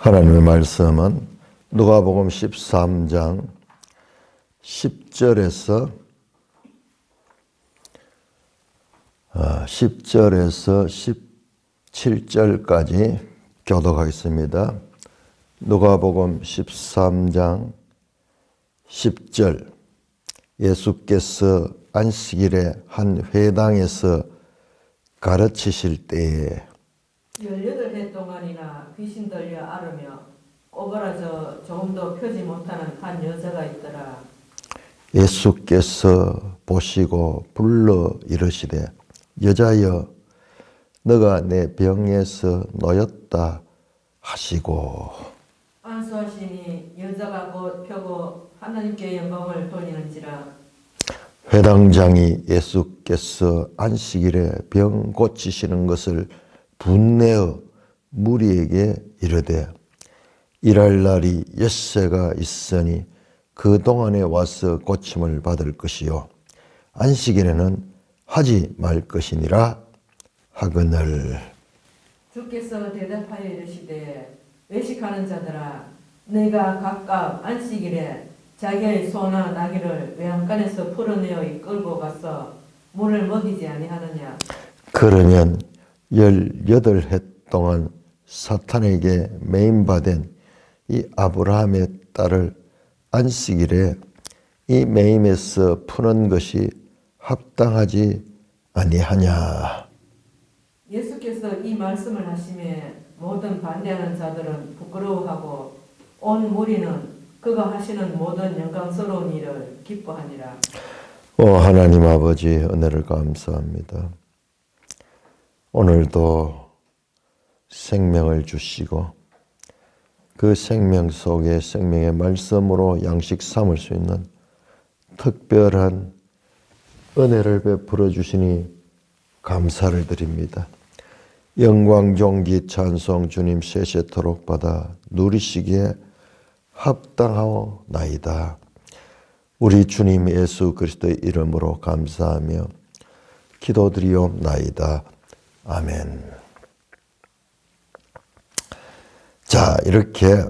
하나님의 말씀은 누가복음 13장 10절에서 17절까지 교독하겠습니다. 누가복음 13장 10절 예수께서 안식일에 한 회당에서 가르치실 때에 18해 동안이나 귀신 들려 앓으며 오그라져 조금도 펴지 못하는 한 여자가 있더라. 예수께서 보시고 불러 이르시되 여자여 너가 내 병에서 놓였다 하시고 안수하시니 여자가 곧 펴고 하나님께 영광을 돌리는지라. 회당장이 예수께서 안식일에 병 고치시는 것을 분내어 무리에게 이르되 일할 날이 엿새가 있으니 그 동안에 와서 고침을 받을 것이요 안식일에는 하지 말 것이니라 하거늘. 주께서 대답하여 이르시되 외식하는 자들아 너희가 각각 안식일에 자기의 소나 나귀를 외양간에서 풀어내어 이끌고 가서 물을 먹이지 아니하느냐. 그러면 18해 동안 사탄에게 매임받은 이 아브라함의 딸을 안식일에 이 매임에서 푸는 것이 합당하지 아니하냐. 예수께서 이 말씀을 하심에 모든 반대하는 자들은 부끄러워하고 온 무리는 그가 하시는 모든 영광스러운 일을 기뻐하니라. 하나님 아버지 은혜를 감사합니다. 오늘도 생명을 주시고 그 생명 속에 생명의 말씀으로 양식 삼을 수 있는 특별한 은혜를 베풀어 주시니 감사를 드립니다. 영광 존귀 찬송 주님 세세토록 받아 누리시기에 합당하오나이다. 우리 주님 예수 그리스도의 이름으로 감사하며 기도드리옵나이다. 아멘. 자, 이렇게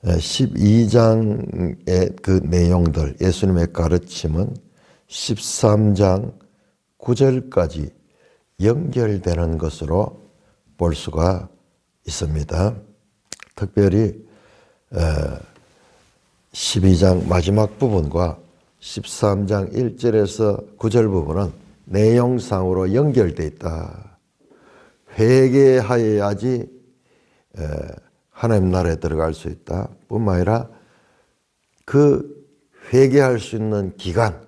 12장의 그 내용들, 예수님의 가르침은 13장 9절까지 연결되는 것으로 볼 수가 있습니다. 특별히 12장 마지막 부분과 13장 1절에서 9절 부분은 내용상으로 연결되어 있다. 회개하여야지 하나님 나라에 들어갈 수 있다. 뿐만 아니라 그 회개할 수 있는 기간,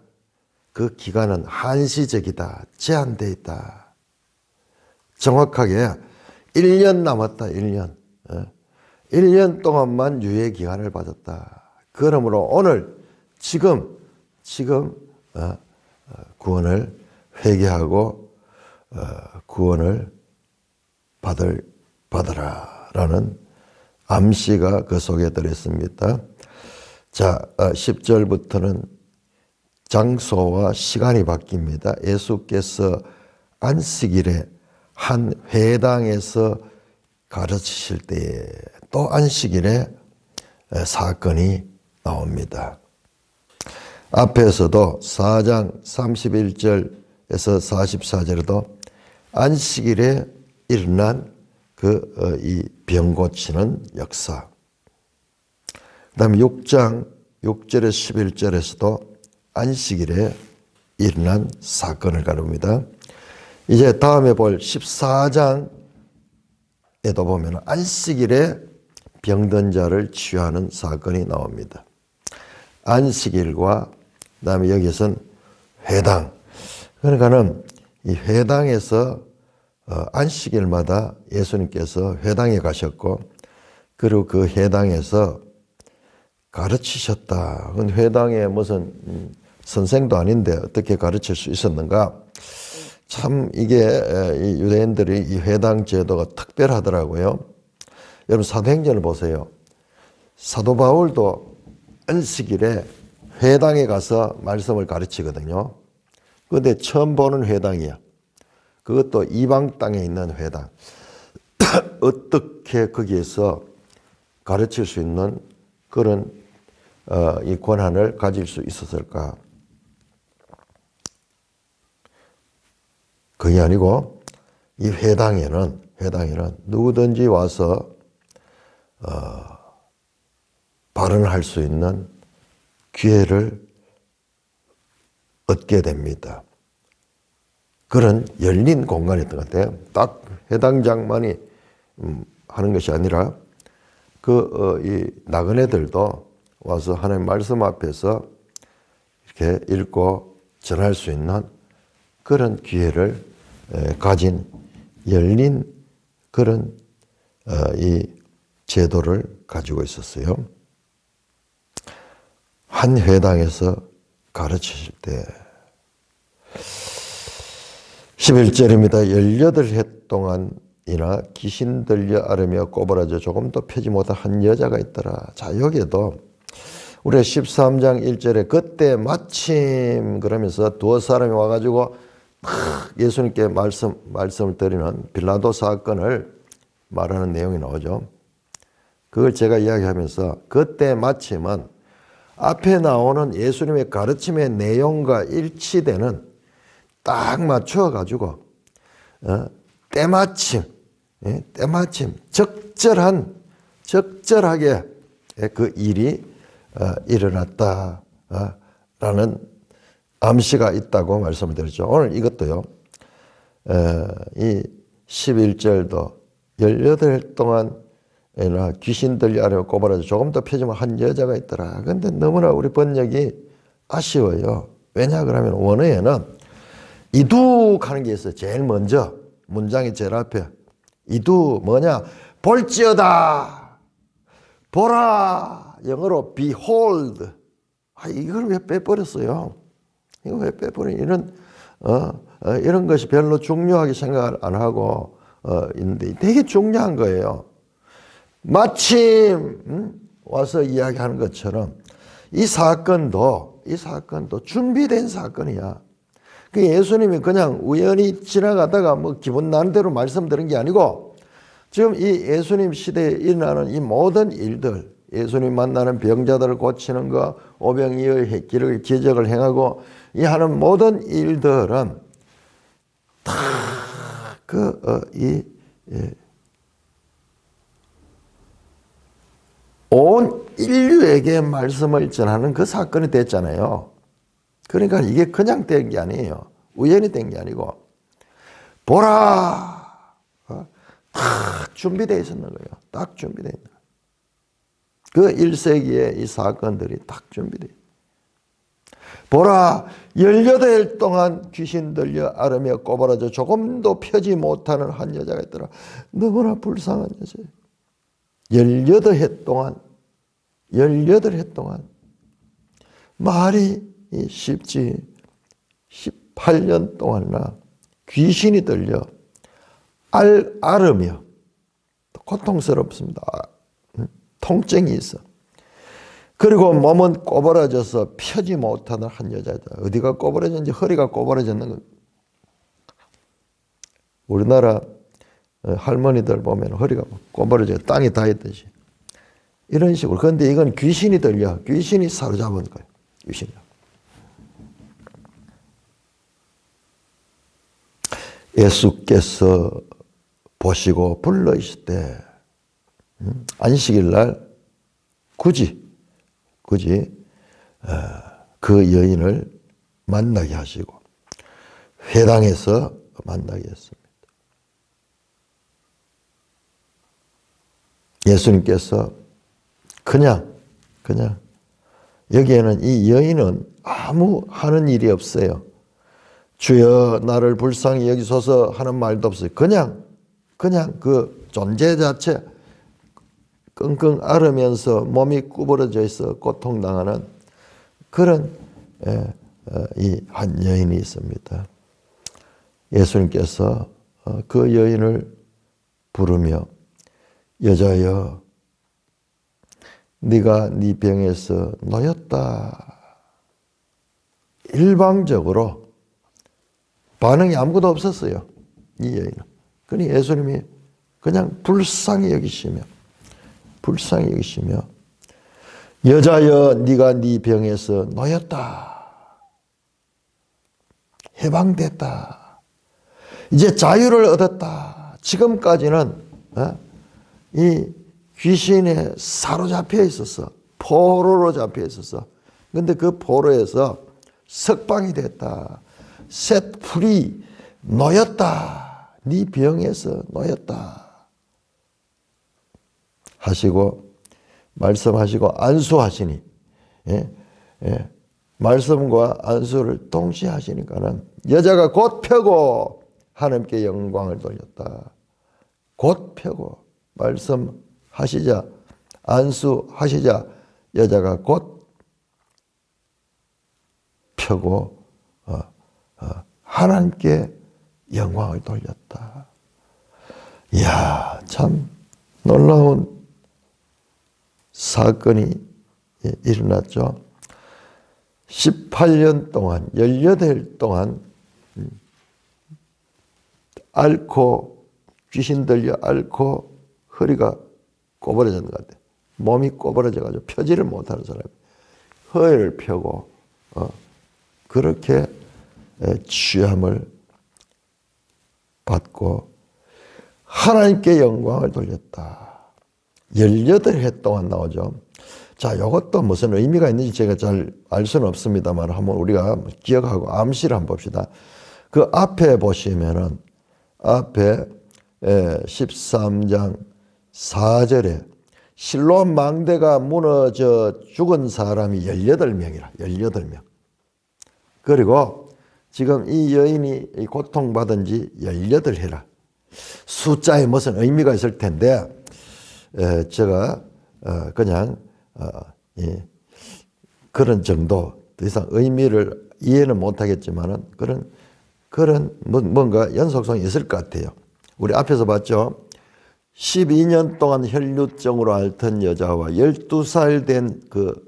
그 기간은 한시적이다. 제한되어 있다. 정확하게 1년 남았다. 1년. 1년 동안만 유예 기간을 받았다. 그러므로 오늘 지금 구원을 회개하고 구원을 받으라라는 암시가 그 속에 들어있습니다. 자, 10절부터는 장소와 시간이 바뀝니다. 예수께서 안식일에 한 회당에서 가르치실 때에 또 안식일에 사건이 나옵니다. 앞에서도 4장 31절에서 44절에도 안식일에 일어난 이 병 고치는 역사. 그 다음에 6장 6절에서 11절에서도 안식일에 일어난 사건을 다룹니다. 이제 다음에 볼 14장에도 보면 안식일에 병든 자를 치유하는 사건이 나옵니다. 안식일과 그다음에 여기서는 회당. 그러니까는 이 회당에서 안식일마다 예수님께서 회당에 가셨고 그리고 그 회당에서 가르치셨다. 회당에 무슨 선생도 아닌데 어떻게 가르칠 수 있었는가? 참 이게 유대인들이 이 회당 제도가 특별하더라고요. 여러분 사도행전을 보세요. 사도 바울도 안식일에 회당에 가서 말씀을 가르치거든요. 그런데 처음 보는 회당이야. 그것도 이방 땅에 있는 회당. 어떻게 거기에서 가르칠 수 있는 그런 이 권한을 가질 수 있었을까? 그게 아니고 이 회당에는 누구든지 와서 발언할 수 있는 기회를 얻게 됩니다. 그런 열린 공간이었던 것 같아요. 딱 회당장만이 하는 것이 아니라 이 나그네들도 와서 하나님 말씀 앞에서 이렇게 읽고 전할 수 있는 그런 기회를 가진 열린 그런 이 제도를 가지고 있었어요. 한 회당에서 가르치실 때 11절입니다. 18해 동안이나 귀신 들려 앓으며 꼬부라져 조금도 펴지 못한 한 여자가 있더라. 자, 여기에도 우리가 13장 1절에 그때 마침 그러면서 두어 사람이 와가지고 예수님께 말씀을 드리는 빌라도 사건을 말하는 내용이 나오죠. 그걸 제가 이야기하면서 그때 마침은 앞에 나오는 예수님의 가르침의 내용과 일치되는 딱 맞춰가지고 때마침 적절하게 그 일이 일어났다라는 암시가 있다고 말씀을 드렸죠. 오늘 이것도요. 이 11절도 18해 동안이나 귀신 들려 앓으며 꼬부라져 조금 더 펴지면 한 여자가 있더라. 그런데 너무나 우리 번역이 아쉬워요. 왜냐 그러면 원어에는 이둑 하는 게 있어요. 제일 먼저 문장이 제일 앞에 이둑 뭐냐? 볼지어다. 보라. 영어로 behold. 이걸 왜 빼버렸어요? 이거 왜 빼버려? 이런 것이 별로 중요하게 생각을 안 하고 있는데 되게 중요한 거예요. 마침 와서 이야기하는 것처럼 이 사건도 준비된 사건이야. 그 예수님이 그냥 우연히 지나가다가 뭐 기분 나는 대로 말씀드린 게 아니고 지금 이 예수님 시대에 일어나는 이 모든 일들, 예수님 만나는 병자들을 고치는 거, 오병이어의 기적을 행하고 이 하는 모든 일들은 다 온 인류에게 말씀을 전하는 그 사건이 됐잖아요. 그러니까 이게 그냥 된 게 아니에요. 우연히 된 게 아니고 보라 딱 준비되어 있었는 거예요. 딱 준비되어 있는 거예요. 그 1세기에 이 사건들이 딱 준비되어 있어요. 보라 18해 동안 귀신 들려 앓으며 꼬부라져 조금도 펴지 못하는 한 여자가 있더라. 너무나 불쌍한 여자예요. 18해 동안 말이 쉽지 18년 동안이나 귀신이 들려 앓으며 고통스럽습니다. 통증이 있어. 그리고 몸은 꼬부라져서 펴지 못하는 한 여자다. 어디가 꼬부라졌는지 허리가 꼬부라졌는 거. 우리나라 할머니들 보면 허리가 꼬부라져 땅에 닿았듯이 이런 식으로. 그런데 이건 귀신이 들려. 귀신이 사로잡은 거예요. 귀신이. 예수께서 보시고 불러이실 때 안식일 날 굳이 그 여인을 만나게 하시고 회당에서 만나게 했습니다. 예수님께서 그냥 여기에는 이 여인은 아무 하는 일이 없어요. 주여 나를 불쌍히 여기소서 하는 말도 없어요. 그냥 그 존재 자체 끙끙 앓으면서 몸이 구부러져 있어 고통당하는 그런 이 한 여인이 있습니다. 예수님께서 그 여인을 부르며 여자여 네가 네 병에서 놓였다. 일방적으로 반응이 아무것도 없었어요. 이 여인은. 그러니 예수님이 그냥 불쌍히 여기시며 불쌍히 여기시며 여자여 네가 네 병에서 놓였다. 해방됐다. 이제 자유를 얻었다. 지금까지는 이 귀신에 사로잡혀 있었어. 포로로 잡혀 있었어. 근데 그 포로에서 석방이 됐다. set free, 놓였다. 네 병에서 놓였다. 하시고 말씀하시고 안수하시니 말씀과 안수를 동시에 하시니까는 여자가 곧 펴고 하나님께 영광을 돌렸다. 곧 펴고 말씀하시자 안수하시자 여자가 곧 펴고 하나님께 영광을 돌렸다. 이야, 참 놀라운 사건이 일어났죠. 18년 동안 18일 동안 앓고 귀신 들려 앓고 허리가 꼬부러졌는 것 같아요. 몸이 꼬부러져가지고 펴지를 못하는 사람이 허리를 펴고 그렇게 취함을 받고 하나님께 영광을 돌렸다. 18해 동안 나오죠. 자, 이것도 무슨 의미가 있는지 제가 잘 알 수는 없습니다만 한번 우리가 기억하고 암시를 한번 봅시다. 그 앞에 보시면은 앞에 13장 4절에 실로암 망대가 무너져 죽은 사람이 18명이라. 18명. 그리고 지금 이 여인이 고통받은 지 18해라. 숫자에 무슨 의미가 있을 텐데 제가 그냥 그런 정도, 더 이상 의미를 이해는 못하겠지만은 그런 뭔가 연속성이 있을 것 같아요. 우리 앞에서 봤죠. 12년 동안 혈루증으로 앓던 여자와 12살 된 그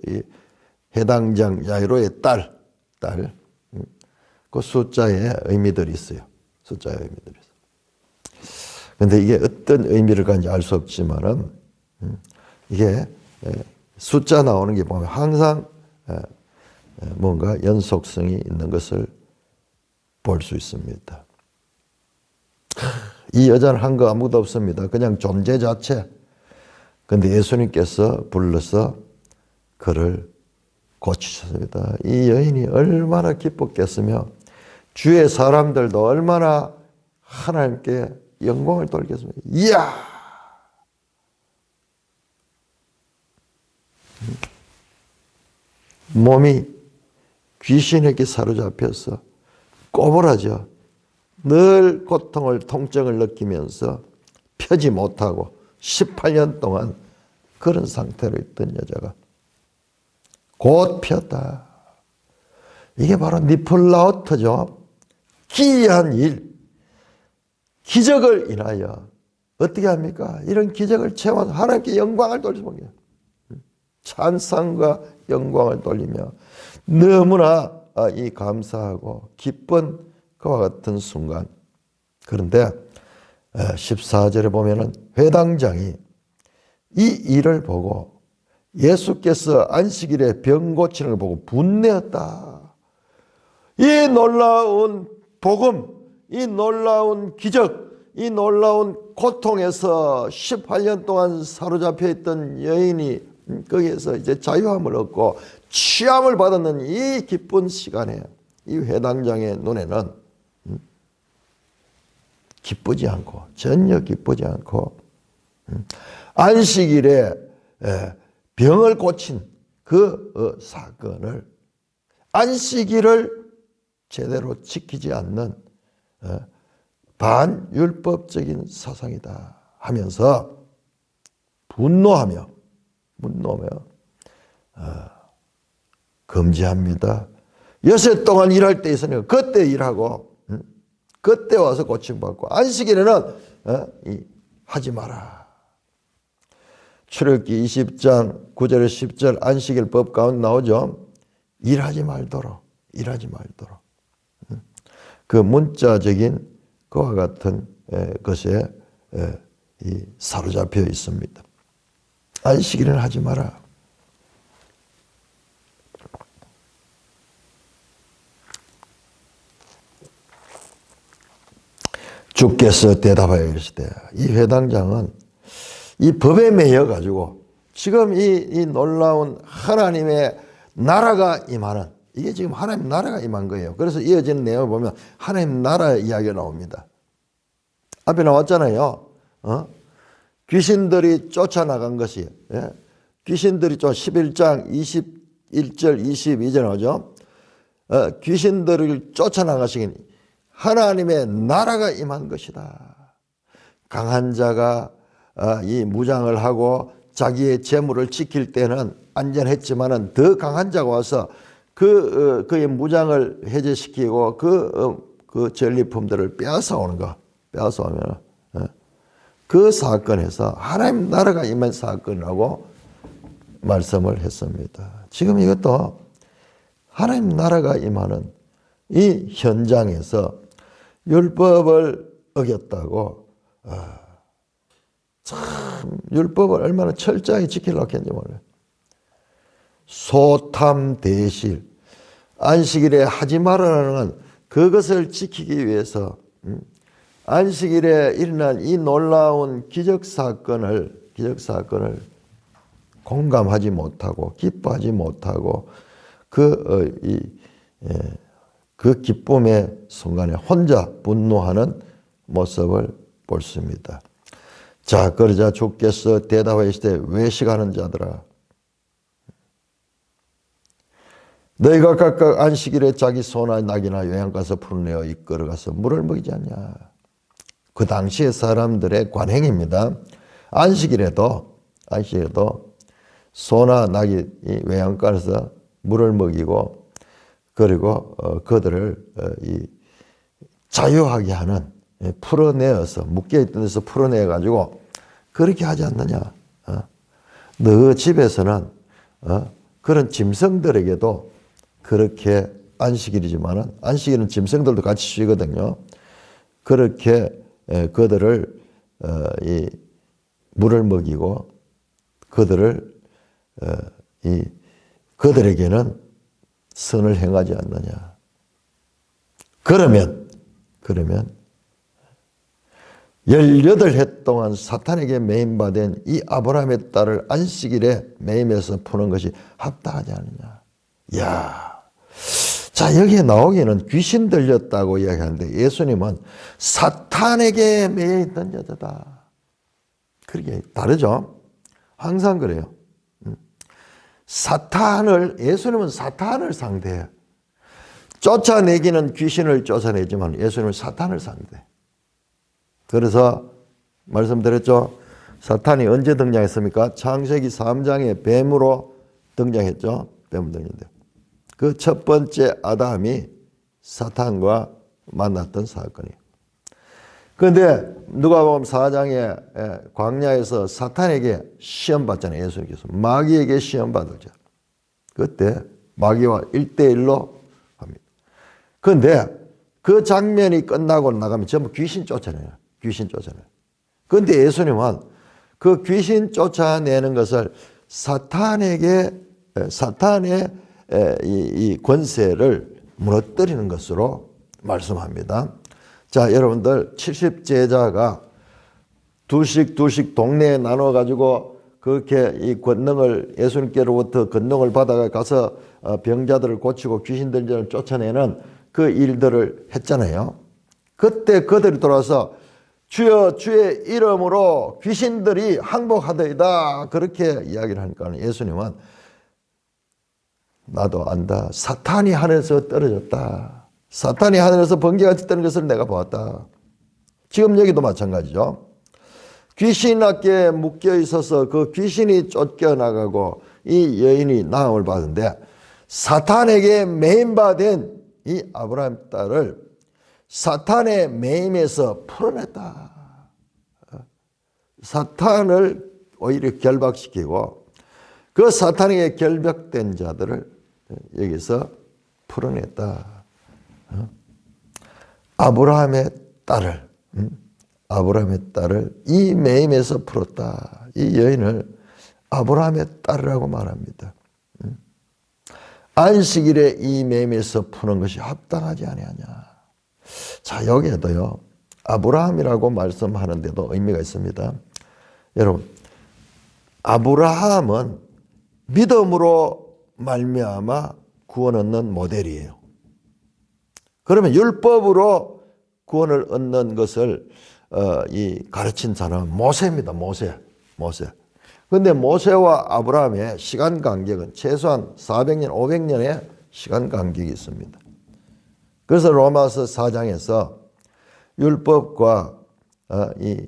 해당장 야이로의 딸, 그 숫자에 의미들이 있어요. 숫자에 의미들이 있어요. 근데 이게 어떤 의미를 가진지 알 수 없지만은 이게 숫자 나오는 게 보면 항상 뭔가 연속성이 있는 것을 볼 수 있습니다. 이 여자는 한 거 아무것도 없습니다. 그냥 존재 자체. 근데 예수님께서 불러서 그를 고치셨습니다. 이 여인이 얼마나 기뻤겠으며 주의 사람들도 얼마나 하나님께 영광을 돌리겠습니까? 이야! 몸이 귀신에게 사로잡혀서 꼬부라져 늘 고통을 통증을 느끼면서 펴지 못하고 18년 동안 그런 상태로 있던 여자가 곧 폈다. 이게 바로 니플라우트죠. 기이한 일, 기적을 인하여 어떻게 합니까? 이런 기적을 체험해서 하나님께 영광을 돌리는 거예요. 찬양과 영광을 돌리며 너무나 이 감사하고 기쁜 그와 같은 순간. 그런데 14절에 보면은 회당장이 이 일을 보고 예수께서 안식일에 병 고치는 걸 보고 분내었다. 이 놀라운 복음, 이 놀라운 기적, 이 놀라운 고통에서 18년 동안 사로잡혀 있던 여인이 거기에서 이제 자유함을 얻고 취함을 받았는 이 기쁜 시간에 이 회당장의 눈에는 기쁘지 않고 전혀 기쁘지 않고 안식일에 병을 고친 그 사건을 안식일을 제대로 지키지 않는 반율법적인 사상이다 하면서 분노하며 금지합니다. 여섯 동안 일할 때 있으니까 그때 일하고 그때 와서 고침받고 안식일에는 하지 마라. 출애굽기 20장 9절에 10절 안식일 법 가운데 나오죠. 일하지 말도록. 그 문자적인 그와 같은 것에 사로잡혀 있습니다. 안식일은 하지 마라. 주께서 대답하여 이르시되, 이 회당장은 이 법에 매여 가지고 지금 이 놀라운 하나님의 나라가 임하는, 이게 지금 하나님 나라가 임한 거예요. 그래서 이어지는 내용을 보면 하나님 나라 이야기가 나옵니다. 앞에 나왔잖아요. 귀신들이 쫓아나간 것이, 귀신들이 11장 21절 22절 나오죠. 귀신들을 쫓아나가시니 하나님의 나라가 임한 것이다. 강한 자가 이 무장을 하고 자기의 재물을 지킬 때는 안전했지만은 더 강한 자가 와서 그의 무장을 해제시키고 그 전리품들을 빼앗아 오는 거, 빼앗아 오면 그 사건에서 하나님 나라가 임한 사건이라고 말씀을 했습니다. 지금 이것도 하나님 나라가 임하는 이 현장에서 율법을 어겼다고, 참 율법을 얼마나 철저하게 지키려고 했는지 몰라요. 소탐 대실, 안식일에 하지 말라는 그것을 지키기 위해서 안식일에 일어난 이 놀라운 기적사건을 공감하지 못하고 기뻐하지 못하고 그 기쁨의 순간에 혼자 분노하는 모습을 볼 수 있습니다. 자, 그러자 주께서 대답하시되, 외식하는 자들아, 너희가 각각 안식일에 자기 소나 낙이나 요양가서 풀어내어 이끌어가서 물을 먹이지 않냐. 그 당시의 사람들의 관행입니다. 안식일에도 소나 낙이 외양간에서 물을 먹이고, 그리고 그들을 자유하게 하는, 풀어내어서 묶여있던 데서 풀어내 가지고 그렇게 하지 않느냐. 너 집에서는 그런 짐승들에게도 그렇게, 안식일이지만은 안식일은 짐승들도 같이 쉬거든요. 그렇게 그들을 이 물을 먹이고 그들에게는 선을 행하지 않느냐. 그러면 18해 동안 사탄에게 매임받은 이 아브라함의 딸을 안식일에 매임해서 푸는 것이 합당하지 않느냐. 이야. 자, 여기에 나오기는 귀신 들렸다고 이야기하는데 예수님은 사탄에게 매여 있던 여자다. 그렇게 다르죠? 항상 그래요. 예수님은 사탄을 상대해요. 쫓아내기는 귀신을 쫓아내지만 예수님은 사탄을 상대해요. 그래서 말씀드렸죠. 사탄이 언제 등장했습니까? 창세기 3장에 뱀으로 등장했죠. 뱀으로 등장했는데 그 첫 번째 아담이 사탄과 만났던 사건이에요. 그런데 누가복음 4장에 광야에서 사탄에게 시험 받잖아요. 예수님께서 마귀에게 시험 받았죠. 그때 마귀와 1대1로 합니다. 그런데 그 장면이 끝나고 나가면 전부 귀신 쫓아내요. 귀신 쫓아내요. 그런데 예수님은 그 귀신 쫓아내는 것을 사탄의 이 권세를 무너뜨리는 것으로 말씀합니다. 자, 여러분들 70제자가 두씩 동네에 나눠 가지고 그렇게 이 권능을, 예수님께로부터 권능을 받아가 가서 병자들을 고치고 귀신들을 쫓아내는 그 일들을 했잖아요. 그때 그들이 돌아서 주여 주의 이름으로 귀신들이 항복하더이다 그렇게 이야기를 하니까 예수님은 나도 안다. 사탄이 하늘에서 떨어졌다. 사탄이 하늘에서 번개같이 뜨는 것을 내가 보았다. 지금 여기도 마찬가지죠. 귀신에게 묶여 있어서 그 귀신이 쫓겨나가고 이 여인이 나음을 받은데 사탄에게 매임받은 이 아브라함 딸을 사탄의 매임에서 풀어냈다. 사탄을 오히려 결박시키고 그 사탄에게 결박된 자들을 여기서 풀어냈다. 아브라함의 딸을 이 매임에서 풀었다. 이 여인을 아브라함의 딸이라고 말합니다. 안식일에 이 매매에서 푸는 것이 합당하지 아니하냐. 자, 여기에도요, 아브라함이라고 말씀하는데도 의미가 있습니다. 여러분, 아브라함은 믿음으로 말미암아 구원 얻는 모델이에요. 그러면 율법으로 구원을 얻는 것을 가르친 사람은 모세입니다. 모세. 그런데 모세와 아브라함의 시간 간격은 최소한 400년, 500년의 시간 간격이 있습니다. 그래서 로마서 4장에서 율법과 이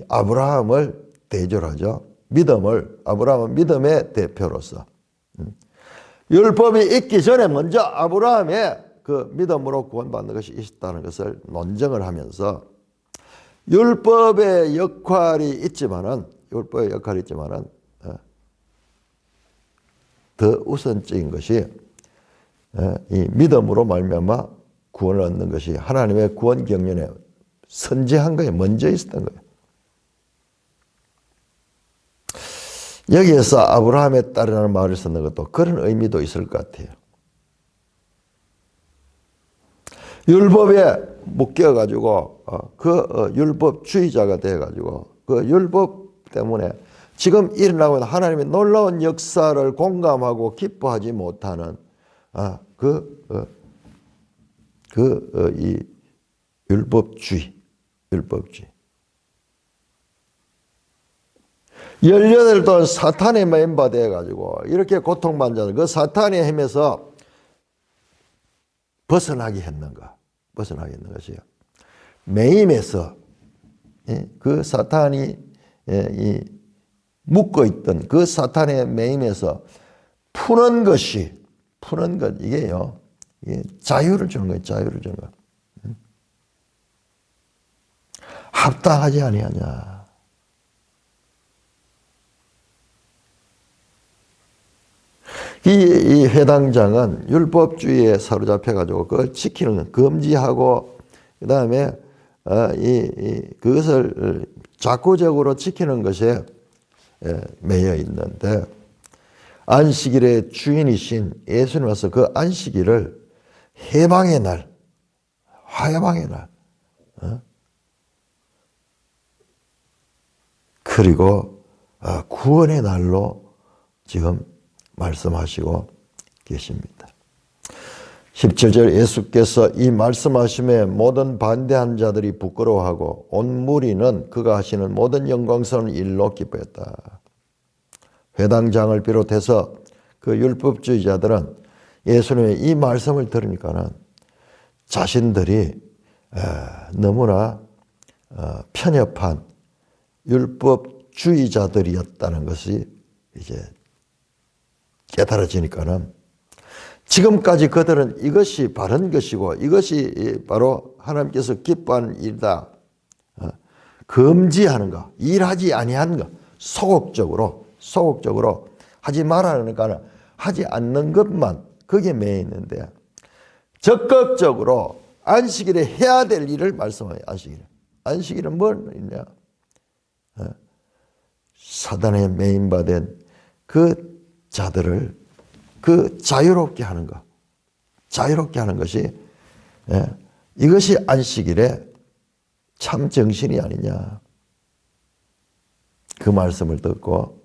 아브라함을 대조하죠. 아브라함은 믿음의 대표로서. 율법이 있기 전에 먼저 아브라함의 그 믿음으로 구원받는 것이 있다는 것을 논증을 하면서 율법의 역할이 있지만은 더 우선적인 것이 이 믿음으로 말미암아 구원을 얻는 것이 하나님의 구원 경륜에 선제한 거예요. 먼저 있었던 거예요. 여기에서 아브라함의 딸이라는 말을 쓰는 것도 그런 의미도 있을 것 같아요. 율법에 묶여가지고 율법주의자가 돼가지고 그 율법 때문에 지금 일어나고 있는 하나님의 놀라운 역사를 공감하고 기뻐하지 못하는 이 율법주의. 18동안 사탄의 멤버 돼가지고 이렇게 고통받는 자들, 그 사탄의 힘에서 벗어나게 했는 것이요. 매임에서 그 사탄이 묶어있던 그 사탄의 매임에서 푸는 것, 이게요. 자유를 주는 거예요. 자유를 주는 거. 합당하지 아니하냐. 이 회당장은 율법주의에 사로잡혀가지고 그걸 지키는, 금지하고, 그 다음에 그것을 자꾸적으로 지키는 것에 매여 있는데, 안식일의 주인이신 예수님 와서 그 안식일을 해방의 날, 화해방의 날, 그리고 구원의 날로 지금 말씀하시고 계십니다. 17절 예수께서 이 말씀하심에 모든 반대한 자들이 부끄러워하고 온 무리는 그가 하시는 모든 영광스러운 일로 기뻐했다. 회당장을 비롯해서 그 율법주의자들은 예수님의 이 말씀을 들으니까는 자신들이 너무나 편협한 율법주의자들이었다는 것이 이제 깨달아지니까는 지금까지 그들은 이것이 바른 것이고 이것이 바로 하나님께서 기뻐하는 일이다. 금지하는 것, 일하지 아니하는 것, 소극적으로 하지 말라니까 하지 않는 것만 거기에 매여 있는데 적극적으로 안식일에 해야 될 일을 말씀해요. 안식일은 뭘 있냐? 사단에 매임받은 그 자들을 자유롭게 하는 것, 것이 이것이 안식일의 참 정신이 아니냐. 그 말씀을 듣고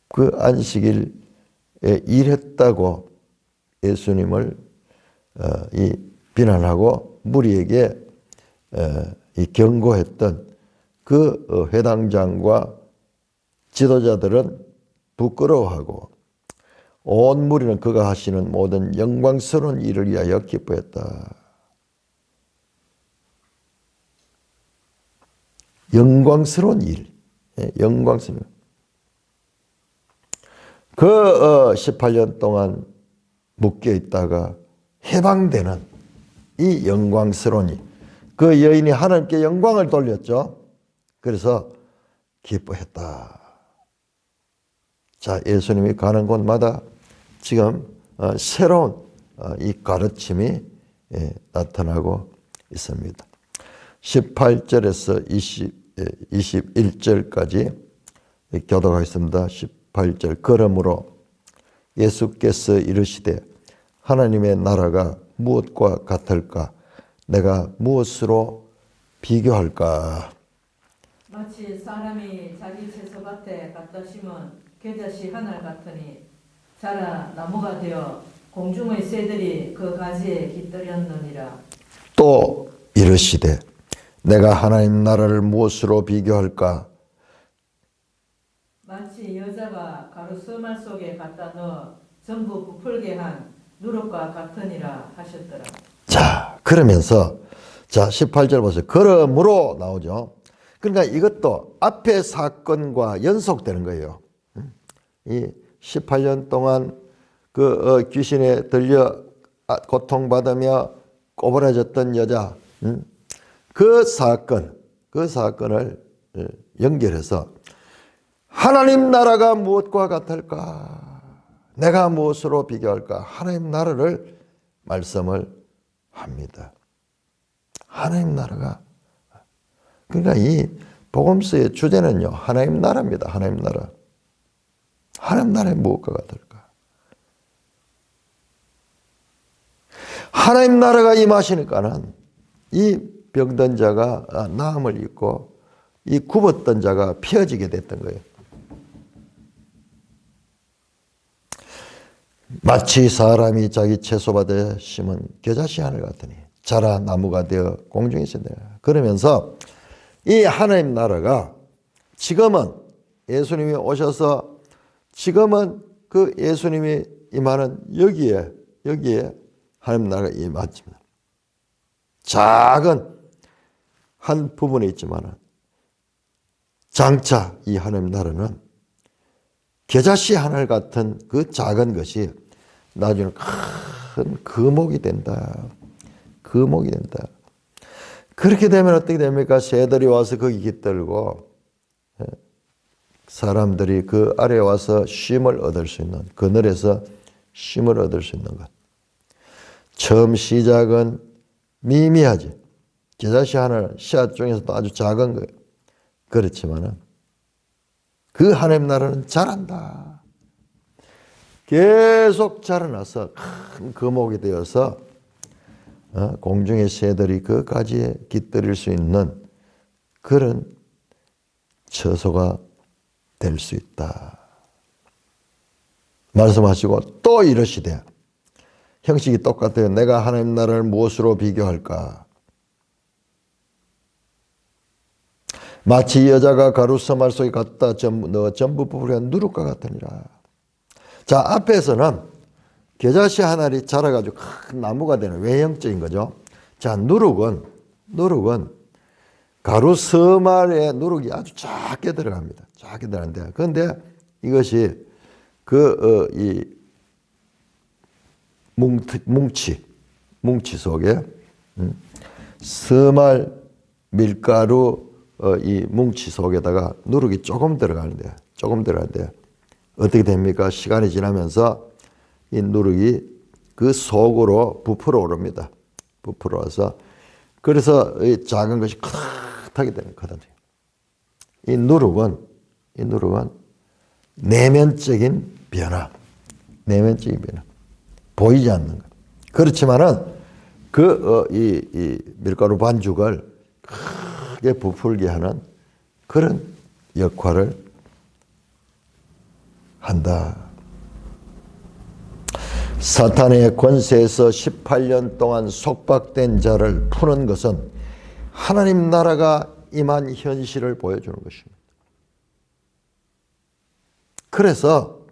그 안식일에 일했다고 예수님을 비난하고 무리에게 경고했던 그 회당장과 지도자들은 부끄러워하고 온 무리는 그가 하시는 모든 영광스러운 일을 위하여 기뻐했다. 영광스러운 일, 영광스러운. 그 18년 동안 묶여 있다가 해방되는 이 영광스러운 일. 그 여인이 하나님께 영광을 돌렸죠. 그래서 기뻐했다. 자, 예수님이 가는 곳마다 지금 새로운 이 가르침이 나타나고 있습니다. 18절에서 21절까지 교독하겠습니다. 18절. 그러므로 예수께서 이르시되 하나님의 나라가 무엇과 같을까? 내가 무엇으로 비교할까? 마치 사람이 자기 채소밭에 갖다 심은 겨자씨 하늘 같으니 자라 나무가 되어 공중의 새들이 그 가지에 깃들였느니라. 또 이르시되 내가 하나님 나라를 무엇으로 비교할까? 마치 여자가 가루 서말 속에 갖다 넣어 전부 부풀게 한 누룩과 같으니라 하셨더라. 자, 그러면서 자 18절 보세요. 그러므로 나오죠. 그러니까 이것도 앞의 사건과 연속되는 거예요. 이 18년 동안 그 귀신에 들려 고통받으며 꼬부라졌던 여자, 그 사건을 연결해서 하나님 나라가 무엇과 같을까? 내가 무엇으로 비교할까? 하나님 나라를 말씀을 합니다. 하나님 나라가, 그러니까 이 복음서의 주제는요, 하나님 나라입니다. 하나님 나라. 하나님 나라의 무엇과 같을까? 하나님 나라가 임하시니까는 이 병든 자가 나음을 입고 이 굽었던 자가 펴지게 됐던 거예요. 마치 사람이 자기 채소밭에 심은 겨자씨 하늘 같으니 자라 나무가 되어 공중에 있으니라. 그러면서 이 하나님 나라가 지금은 예수님이 오셔서 지금은 그 예수님이 임하는 여기에 하나님 나라가 임하십니다. 작은 한 부분에 있지만은 장차 이 하나님 나라는 겨자씨 하늘 같은 그 작은 것이 나중에 큰 거목이 된다. 거목이 된다. 그렇게 되면 어떻게 됩니까? 새들이 와서 거기 깃들고 사람들이 그 아래에 와서 쉼을 얻을 수 있는, 그늘에서 쉼을 얻을 수 있는 것. 처음 시작은 미미하지. 겨자씨 하늘 씨앗 중에서도 아주 작은 거예요. 그렇지만은 그 하나님 나라는 자란다. 계속 자라나서 큰 거목이 되어서 공중의 새들이 그 가지에 깃들일 수 있는 그런 처소가 될 수 있다. 말씀하시고 또 이러시되 형식이 똑같아요. 내가 하나님 나라를 무엇으로 비교할까? 마치 여자가 가루서말 속에 갖다 넣어 전부 부풀게 한 누룩과 같으니라. 자, 앞에서는 겨자씨 하나리 자라가지고 큰 나무가 되는 외형적인 거죠. 자, 누룩은 가루서말에 누룩이 아주 작게 들어갑니다. 작게 들어가는데, 그런데 이것이 이 뭉치 속에 서말 밀가루 이 뭉치 속에다가 누룩이 조금 들어가는데 어떻게 됩니까? 시간이 지나면서 이 누룩이 그 속으로 부풀어 오릅니다. 부풀어 와서 그래서 이 작은 것이 크게 되는 거거든요. 이 누룩은 내면적인 변화, 보이지 않는 것. 그렇지만은 이 밀가루 반죽을 크게 부풀게 하는 그런 역할을 한다. 사탄의 권세에서 18년 동안 속박된 자를 푸는 것은 하나님 나라가 임한 현실을 보여주는 것입니다. 그래서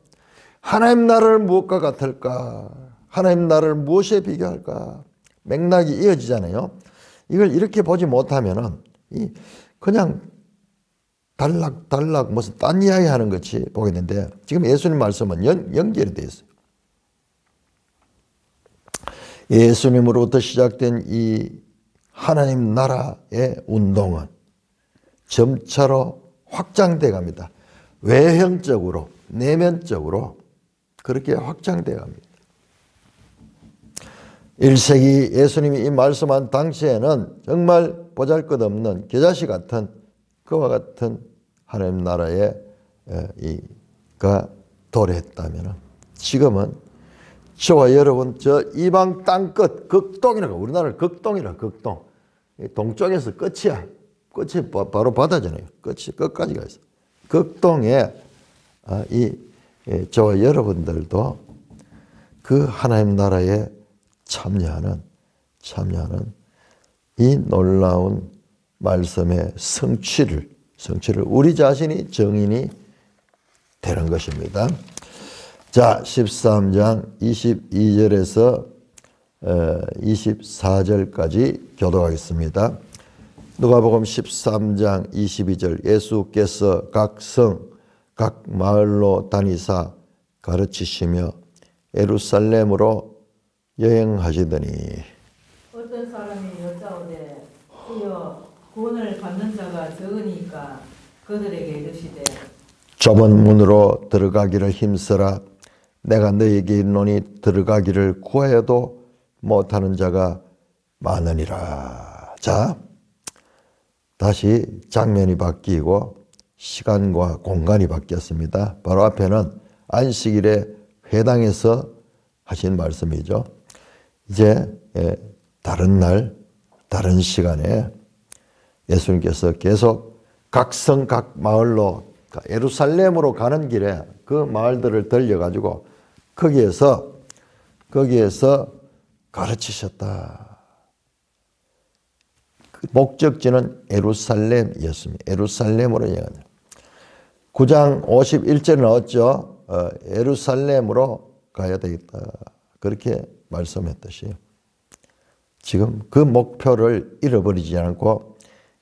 하나님 나라를 무엇과 같을까? 하나님 나라를 무엇에 비교할까? 맥락이 이어지잖아요. 이걸 이렇게 보지 못하면은 그냥 달락 무슨 딴 이야기 하는 것이 보게 되는데 지금 예수님 말씀은 연결이 되어 있어요. 예수님으로부터 시작된 이 하나님 나라의 운동은 점차로 확장돼 갑니다. 외형적으로, 내면적으로 그렇게 확장돼 갑니다. 1세기 예수님이 이 말씀한 당시에는 정말 보잘것없는 겨자씨 같은 그와 같은 하나님 나라의 이가 도래했다면 지금은 저와 여러분 저 이방 땅끝 극동이라고, 우리나라를 극동이라, 극동. 동쪽에서 끝이야. 끝이 바로 바다잖아요. 끝까지 가 있어. 극동에 저와 여러분들도 그 하나님 나라에 참여하는 이 놀라운 말씀의 성취를 우리 자신이 증인이 되는 것입니다. 자, 13장 22절에서 24절까지 교독하겠습니다. 누가복음 13장 22절, 예수께서 각 성, 각 마을로 다니사 가르치시며 예루살렘으로 여행하시더니 어떤 사람이 여짜오되 주여 구원을 받는 자가 적으니까 그들에게 이르시되 좁은 문으로 들어가기를 힘쓰라. 내가 너에게 이르노니 들어가기를 구하여도 못하는 자가 많으니라. 자, 다시 장면이 바뀌고 시간과 공간이 바뀌었습니다. 바로 앞에는 안식일에 회당에서 하신 말씀이죠. 이제 다른 날, 다른 시간에 예수님께서 계속 각 성, 각 마을로 예루살렘으로 가는 길에 그 마을들을 들려가지고 거기에서 가르치셨다. 그 목적지는 예루살렘이었습니다. 예루살렘으로 여행하는. 9장 51절에 나왔죠. 예루살렘으로 가야 되겠다. 그렇게 말씀했듯이 지금 그 목표를 잃어버리지 않고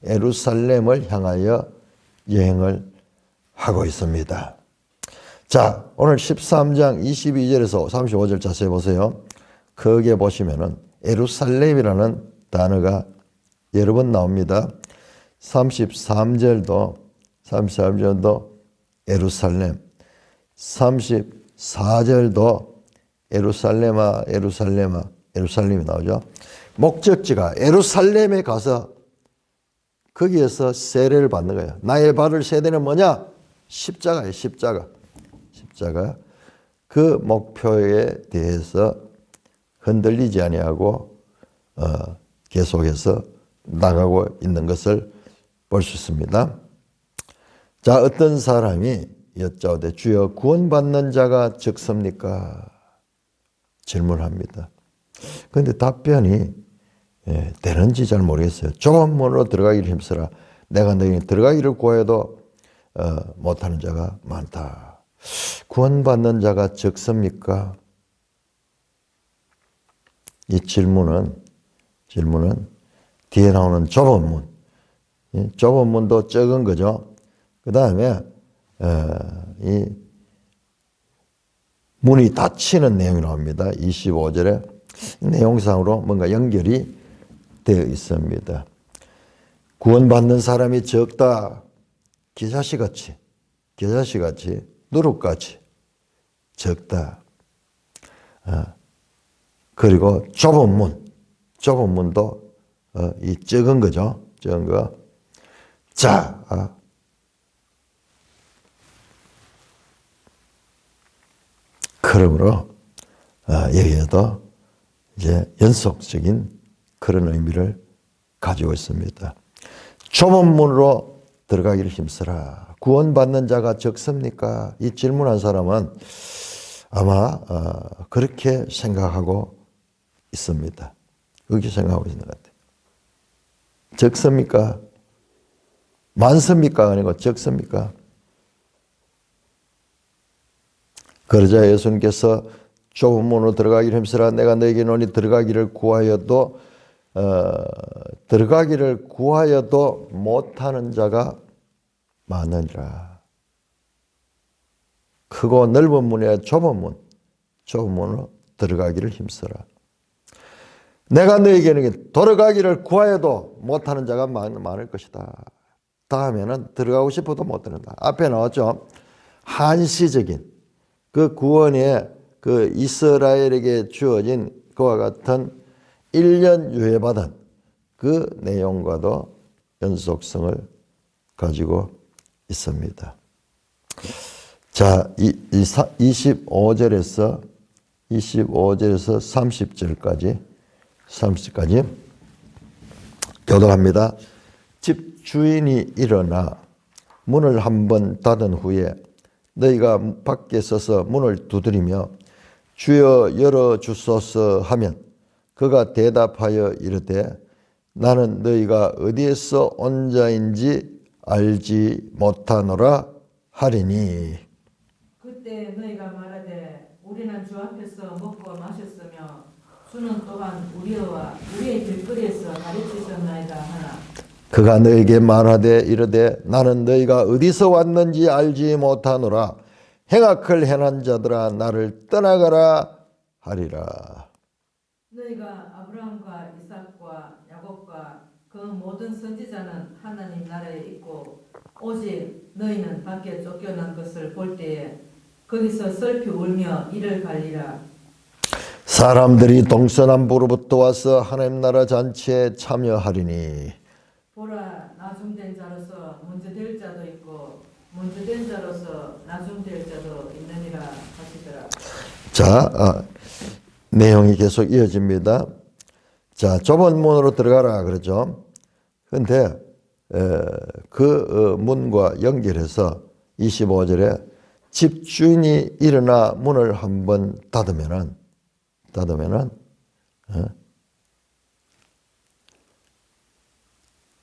예루살렘을 향하여 여행을 하고 있습니다. 자, 오늘 13장 22절에서 35절 자세히 보세요. 거기에 보시면은 예루살렘이라는 단어가 여러 번 나옵니다. 33절도 예루살렘, 34절도 예루살렘이 나오죠. 목적지가 예루살렘에 가서 거기에서 세례를 받는 거예요. 나의 발을 세대는 뭐냐? 십자가예요. 십자가. 그 목표에 대해서 흔들리지 아니하고 계속해서 나가고 있는 것을 볼 수 있습니다. 자, 어떤 사람이 여짜오되 주여 구원받는 자가 적습니까? 질문합니다. 그런데 답변이 되는지 잘 모르겠어요. 좁은 문으로 들어가기를 힘쓰라. 내가 너희는 들어가기를 구하여도 못하는 자가 많다. 구원받는 자가 적습니까? 이 질문은 뒤에 나오는 좁은 문, 좁은 문도 적은 거죠. 그 다음에 이 문이 닫히는 내용이 나옵니다. 25절에 내용상으로 뭔가 연결이 되어 있습니다. 구원받는 사람이 적다. 겨자씨같이 누룩같이 적다. 그리고 좁은 문도 이 적은 거죠. 적은 거. 자, 그러므로 여기에도 이제 연속적인 그런 의미를 가지고 있습니다. 좁은 문으로 들어가기를 힘쓰라. 구원받는 자가 적습니까? 이 질문한 사람은 아마 그렇게 생각하고 있습니다. 그렇게 생각하고 있는 것 같아요. 적습니까? 많습니까? 아니고 적습니까? 그러자 예수님께서 좁은 문으로 들어가기를 힘쓰라. 내가 너에게 이르노니 들어가기를 구하여도 못하는 자가 많으니라. 크고 넓은 문이야 좁은 문으로 들어가기를 힘쓰라. 내가 너에게는 들어가기를 구하여도 못하는 자가 많을 것이다. 다음에는 들어가고 싶어도 못 들어간다. 앞에 나왔죠. 한시적인 그 구원의 그 이스라엘에게 주어진 그와 같은 1년 유예받은 그 내용과도 연속성을 가지고 있습니다. 자, 25절에서 30절까지 교독합니다. 집 주인이 일어나 문을 한번 닫은 후에 너희가 밖에 서서 문을 두드리며 주여 열어주소서 하면 그가 대답하여 이르되 나는 너희가 어디에서 온 자인지 알지 못하노라 하리니. 그때 너희가 말하되 우리는 주 앞에서 먹고 마셨으며 주는 또한 우리의 길거리에서 가르치셨나이다 하나. 그가 너에게 말하되 이르되 나는 너희가 어디서 왔는지 알지 못하노라. 행악을 행한 자들아 나를 떠나가라 하리라. 너희가 아브라함과 이삭과 야곱과 그 모든 선지자는 하나님 나라에 있고 오직 너희는 밖에 쫓겨난 것을 볼 때에 거기서 슬피 울며 이를 갈리라. 사람들이 동서남북으로부터 와서 하나님 나라 잔치에 참여하리니. 보라, 나중된 자로서 먼저 될 자도 있고 먼저 된 자로서 나중될 자도 있느니라 하시더라. 자, 내용이 계속 이어집니다. 자, 좁은 문으로 들어가라 그러죠. 그런데 그 문과 연결해서 25절에 집주인이 일어나 문을 한번 닫으면은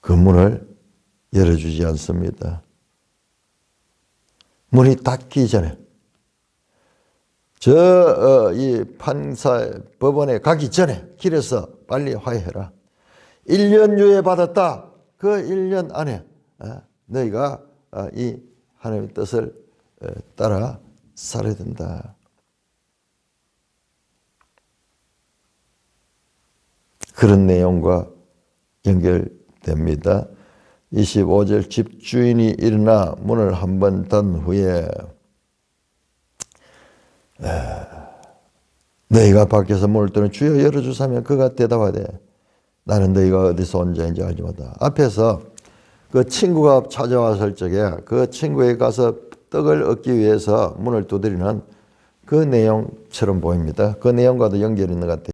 그 문을 열어주지 않습니다. 문이 닫기 전에 이 판사 법원에 가기 전에 길에서 빨리 화해해라. 1년 유예 받았다. 그 1년 안에 너희가 이 하나님의 뜻을 따라 살아야 된다. 그런 내용과 연결됩니다. 25절 집주인이 일어나 문을 한번 닫은 후에 너희가 밖에서 문을 뜨는 주여 열어주사면 그가 대답하되 나는 너희가 어디서 온 자인지 알지 못하다. 앞에서 그 친구가 찾아왔을 적에 그 친구에게 가서 떡을 얻기 위해서 문을 두드리는 그 내용처럼 보입니다. 그 내용과도 연결이 있는 것 같아요.